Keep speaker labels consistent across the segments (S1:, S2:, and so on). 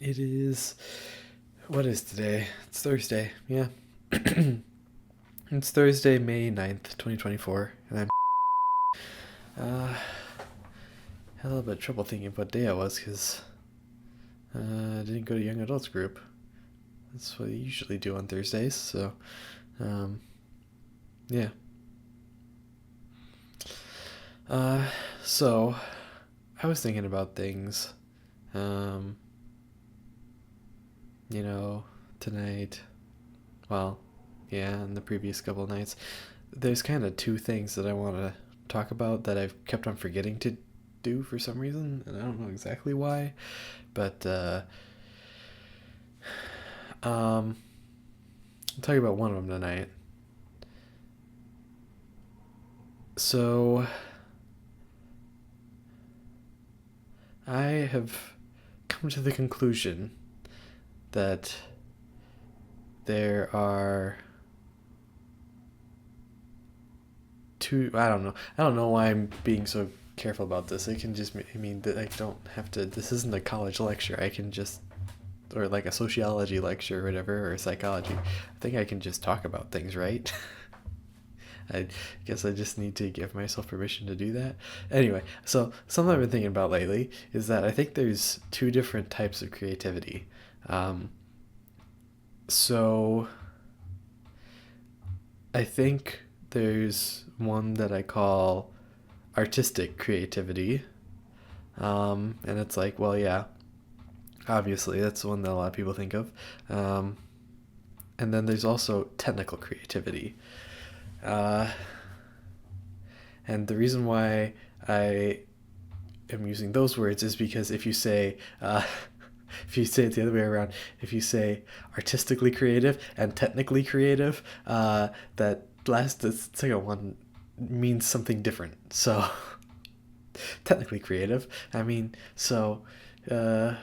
S1: It is. What is today? It's Thursday. Yeah. It's Thursday, May 9th, 2024. And had a little bit of trouble thinking of what day it was because I didn't go to young adults group. That's what I usually do on Thursdays. So, um, yeah. Uh, so, I was thinking about things. Um, you know, tonight. Well, yeah, and the previous couple of nights. There's kind of two things that I want to talk about that I've kept on forgetting to do for some reason, and I don't know exactly why. But I'll tell you about one of them tonight. So I have come to the conclusion that there are two. I don't know why I'm being so careful about this. I can just, I mean, that I don't have to. This isn't a college lecture. I can just, or like a sociology lecture or whatever, or psychology. I think I can just talk about things, right? I guess I just need to give myself permission to do that. Anyway, so something I've been thinking about lately is that I think there's two different types of creativity. Um, so I think there's one that I call artistic creativity. And it's like, well, yeah, obviously, that's the one that a lot of people think of. Um, and then there's also technical creativity. Uh, and the reason why I am using those words is because if you say it the other way around, if you say artistically creative and technically creative, that the second one means something different. So, technically creative, I mean, uh,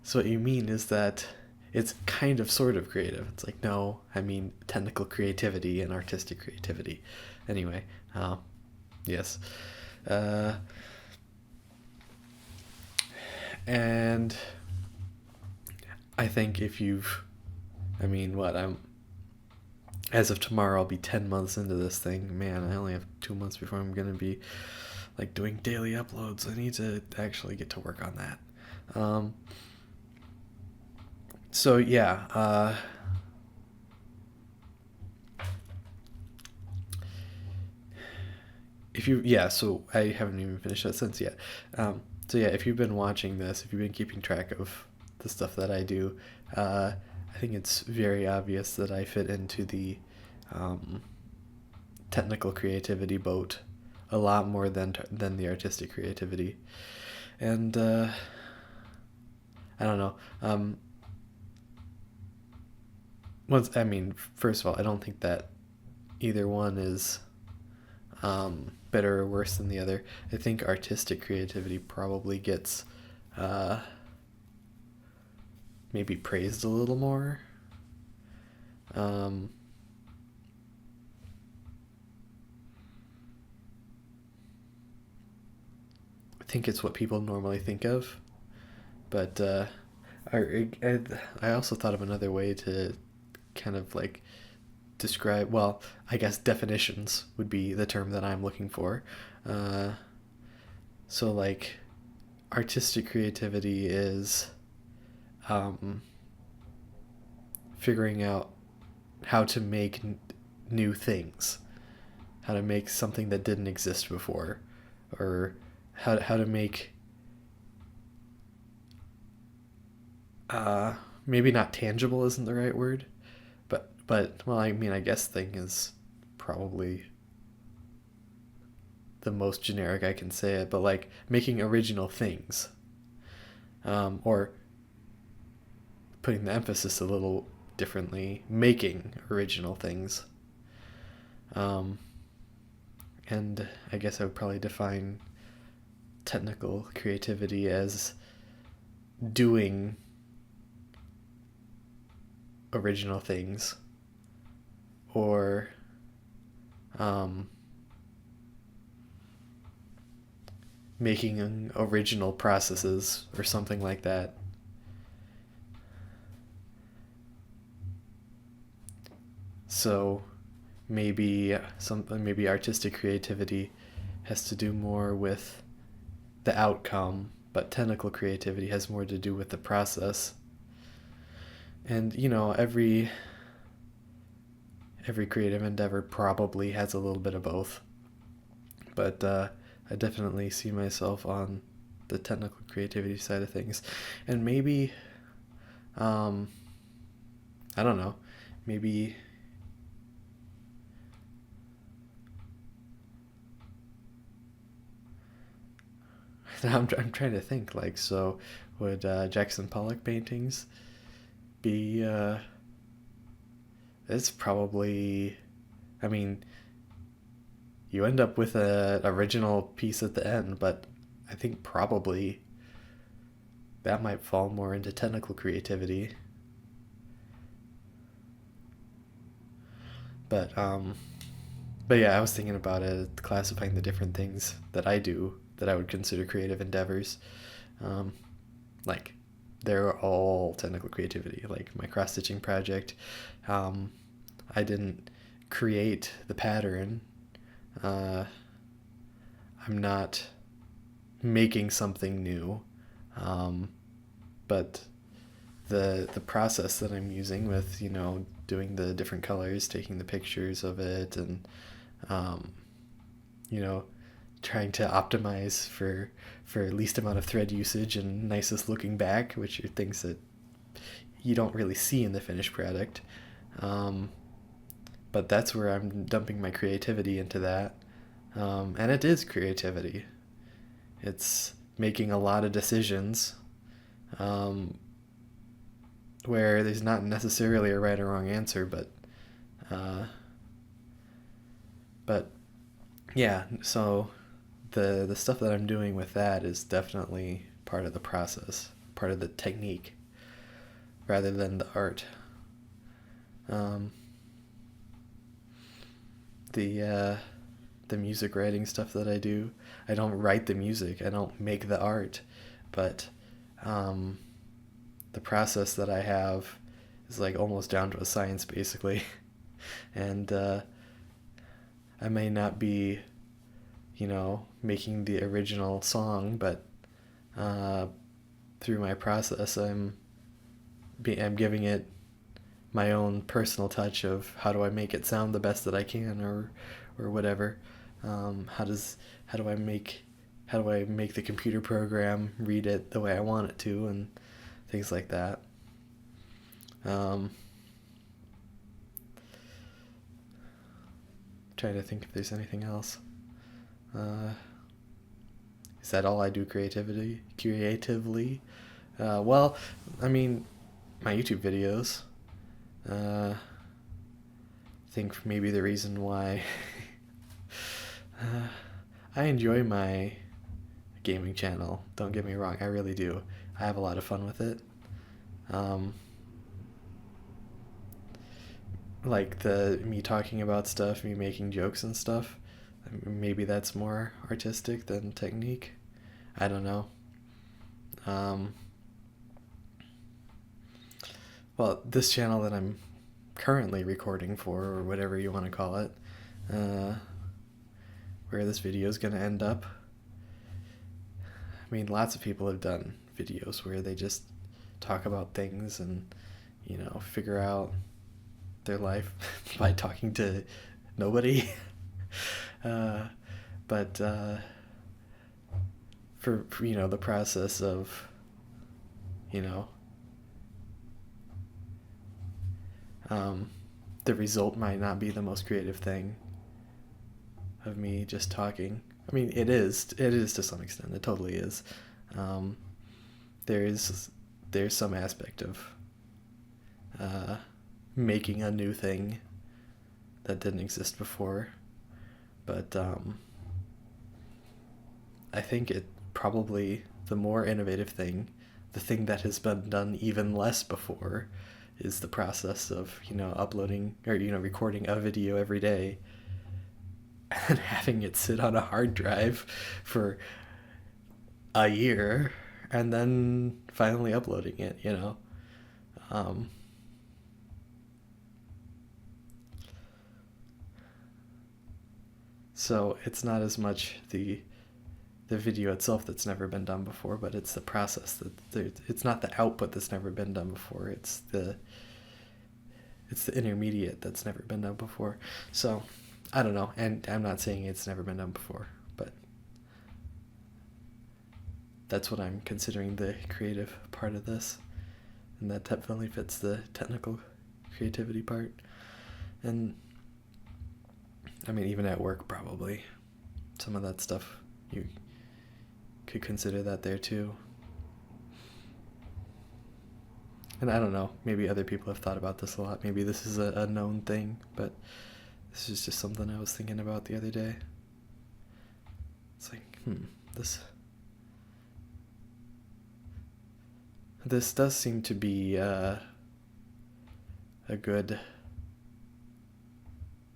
S1: so what you mean is that it's kind of sort of creative. It's like, no, I mean technical creativity and artistic creativity. Anyway, yes. Uh, and I think if you've, I mean, what, as of tomorrow, I'll be 10 months into this thing. Man, I only have 2 months before I'm going to be like doing daily uploads. I need to actually get to work on that. So yeah, if you yeah, so I haven't even finished that sentence yet. So yeah, if you've been watching this, if you've been keeping track of the stuff that I do, I think it's very obvious that I fit into the um, technical creativity boat a lot more than the artistic creativity, and I don't know. Once I mean, first of all, I don't think that either one is better or worse than the other. I think artistic creativity probably gets uh, maybe praised a little more. Um, I think it's what people normally think of, but I also thought of another way to kind of like describe. Well, I guess definitions would be the term that I'm looking for. Uh, so like artistic creativity is um, figuring out how to make new things, how to make something that didn't exist before, or how to make uh, maybe not tangible isn't the right word, but well, I mean, I guess thing is probably the most generic I can say it, but like making original things, or putting the emphasis a little differently, making original things. Um, and I guess I would probably define technical creativity as doing original things, or um, making original processes or something like that. So maybe artistic creativity has to do more with the outcome, but technical creativity has more to do with the process. And every creative endeavor probably has a little bit of both. But I definitely see myself on the technical creativity side of things. And maybe, um, I don't know, maybe I'm trying to think, like, so would Jackson Pollock paintings be, it's probably, I mean, you end up with an original piece at the end, but I think probably that might fall more into technical creativity. But but yeah, I was thinking about it, classifying the different things that I do that I would consider creative endeavors. Um, like they're all technical creativity. Like my cross stitching project, um, I didn't create the pattern. Uh, I'm not making something new, um, but the process that I'm using with doing the different colors, taking the pictures of it, and um, you know trying to optimize for least amount of thread usage and nicest looking back, which are things that you don't really see in the finished product. Um, but that's where I'm dumping my creativity into that, and it is creativity. It's making a lot of decisions, um, where there's not necessarily a right or wrong answer, uh, but yeah. So the stuff that I'm doing with that is definitely part of the process, part of the technique, rather than the art. Um, the the music writing stuff that I do, I don't write the music, I don't make the art, but um, the process that I have is like almost down to a science basically, and I may not be making the original song, but uh, through my process, I'm giving it my own personal touch of how do I make it sound the best that I can, or whatever. How does how do I make the computer program read it the way I want it to, and things like that. Um, Trying to think if there's anything else. Uh, is that all I do creatively? Well, I mean, my YouTube videos. I think maybe the reason why uh, I enjoy my gaming channel. Don't get me wrong, I really do. I have a lot of fun with it. Um, like the me talking about stuff, me making jokes and stuff. Maybe that's more artistic than technique. I don't know. Um, well, this channel that I'm currently recording for, or whatever you want to call it, uh, where this video is going to end up. I mean, lots of people have done videos where they just talk about things and, figure out their life by talking to nobody. uh, but for the process of, you know, the result might not be the most creative thing of me just talking. I mean, it is to some extent. It totally is. Um, there's there's some aspect of uh, making a new thing that didn't exist before, but I think it probably the more innovative thing, the thing that has been done even less before, is the process of uploading or recording a video every day and having it sit on a hard drive for a year and then finally uploading it, Um, so it's not as much the video itself that's never been done before, but it's the process it's not the output that's never been done before. It's the intermediate that's never been done before. So I don't know, and I'm not saying it's never been done before, but that's what I'm considering the creative part of this, and that definitely fits the technical creativity part. And I mean, even at work, probably some of that stuff you could consider that there too. And I don't know, maybe other people have thought about this a lot. Maybe this is a known thing, but this is just something I was thinking about the other day. It's like, this this does seem to be a good,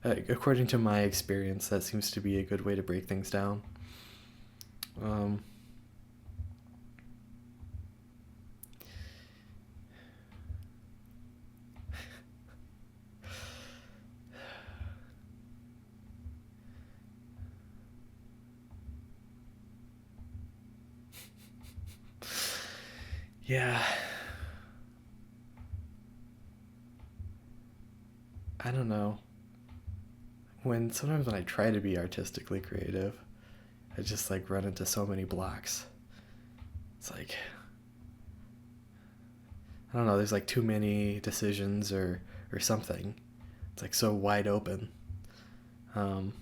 S1: according to my experience, that seems to be a good way to break things down. Um, yeah, I don't know. Sometimes when I try to be artistically creative, I just like run into so many blocks. It's like, I don't know, there's like too many decisions or something. It's like so wide open. Um,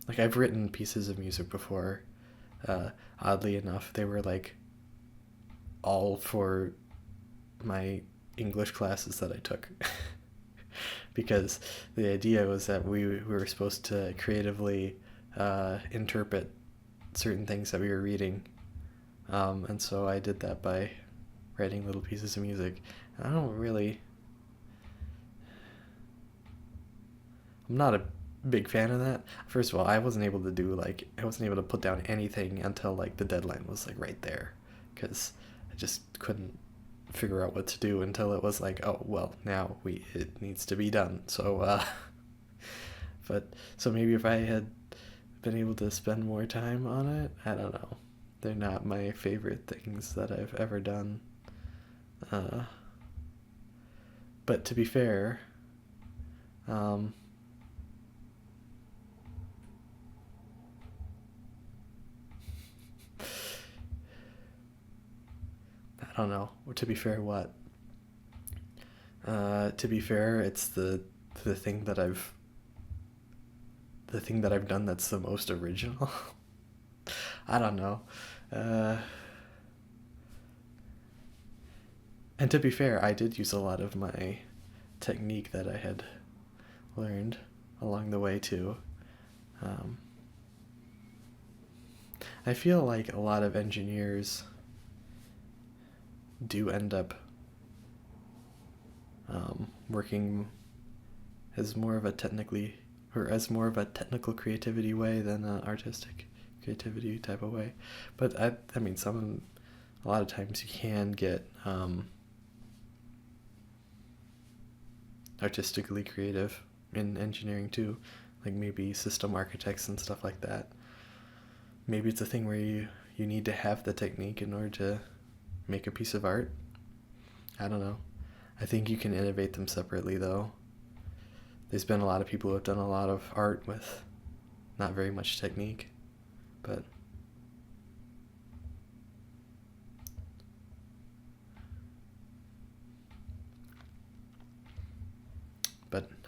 S1: like I've written pieces of music before. Oddly enough, they were like all for my English classes that I took. Because the idea was that we were supposed to creatively interpret certain things that we were reading. And so I did that by writing little pieces of music. And I'm not a big fan of that. First of all, I wasn't able to put down anything until like the deadline was like right there, because I just couldn't figure out what to do until it was like, oh well, now we it needs to be done. So but so maybe if I had been able to spend more time on it, I don't know. They're not my favorite things that I've ever done. Uh, but to be fair, um, I don't know. To be fair, what? To be fair, it's the thing that I've the thing that I've done that's the most original. I don't know. Uh, and to be fair, I did use a lot of my technique that I had learned along the way too. Um, I feel like a lot of engineers do end up working as more of a technical creativity way than an artistic creativity type of way. But I mean, a lot of times you can get artistically creative in engineering too, like maybe system architects and stuff like that. Maybe it's a thing where you need to have the technique in order to make a piece of art. I don't know. I think you can innovate them separately though. There's been a lot of people who have done a lot of art with not very much technique, but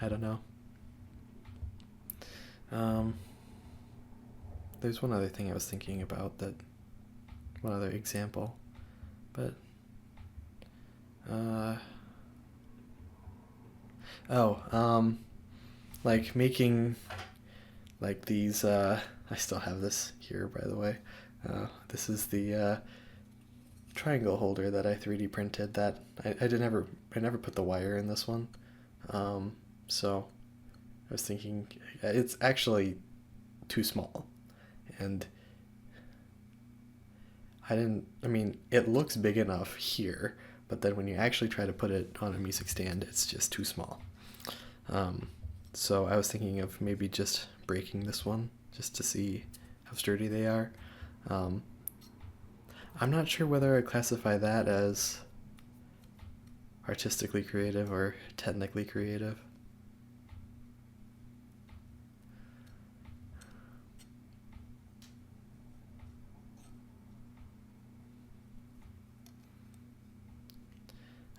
S1: I don't know. Um, there's one other thing I was thinking about, one other example, but uh, oh, like making like these. I still have this here, by the way. This is the triangle holder that I 3D printed. That I never put the wire in this one. So I was thinking it's actually too small, and I didn't. I mean, it looks big enough here, but then when you actually try to put it on a music stand, it's just too small. Um, so I was thinking of maybe just breaking this one just to see how sturdy they are. Um, I'm not sure whether I classify that as artistically creative or technically creative.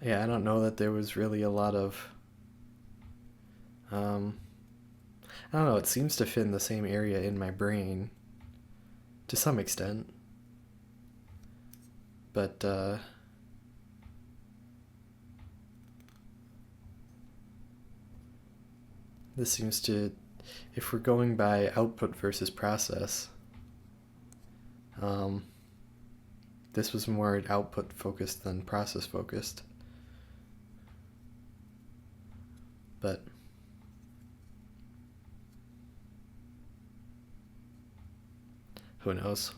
S1: Yeah, I don't know that there was really a lot of. Um, I don't know, it seems to fit in the same area in my brain to some extent, but this seems to. If we're going by output versus process, um, this was more output focused than process focused, but who knows?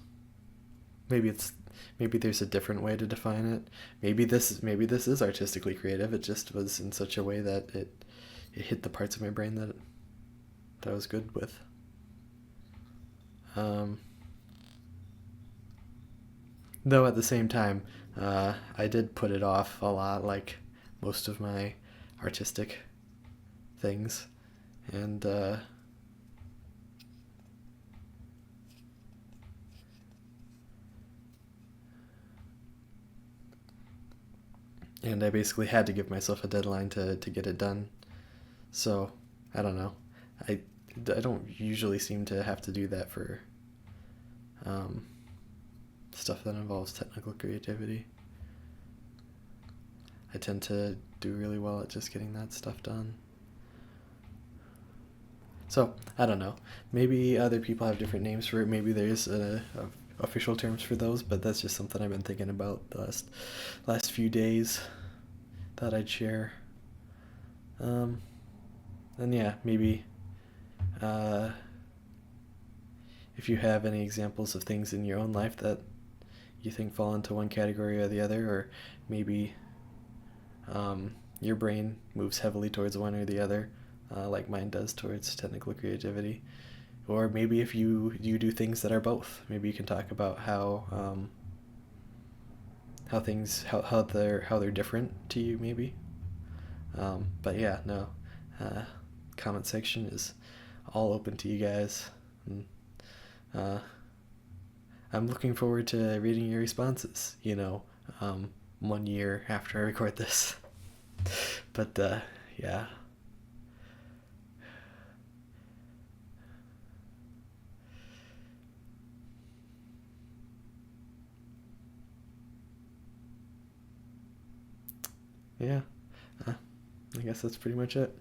S1: Maybe it's maybe there's a different way to define it. Maybe this is artistically creative. It just was in such a way that it hit the parts of my brain that I was good with. Um, though at the same time, I did put it off a lot, like most of my artistic things, and I basically had to give myself a deadline to get it done. So I don't know. I I don't usually seem to have to do that for um, stuff that involves technical creativity. I tend to do really well at just getting that stuff done. So I don't know. Maybe other people have different names for it. Maybe there's official terms for those, but that's just something I've been thinking about the last few days that I'd share. Um, and yeah, maybe uh, if you have any examples of things in your own life that you think fall into one category or the other, or maybe your brain moves heavily towards one or the other, like mine does towards technical creativity. Or maybe if you do things that are both, maybe you can talk about how things how they're different to you, maybe. But yeah, no, uh, comment section is all open to you guys. And, uh, I'm looking forward to reading your responses. 1 year after I record this. But yeah, yeah. Uh, I guess that's pretty much it.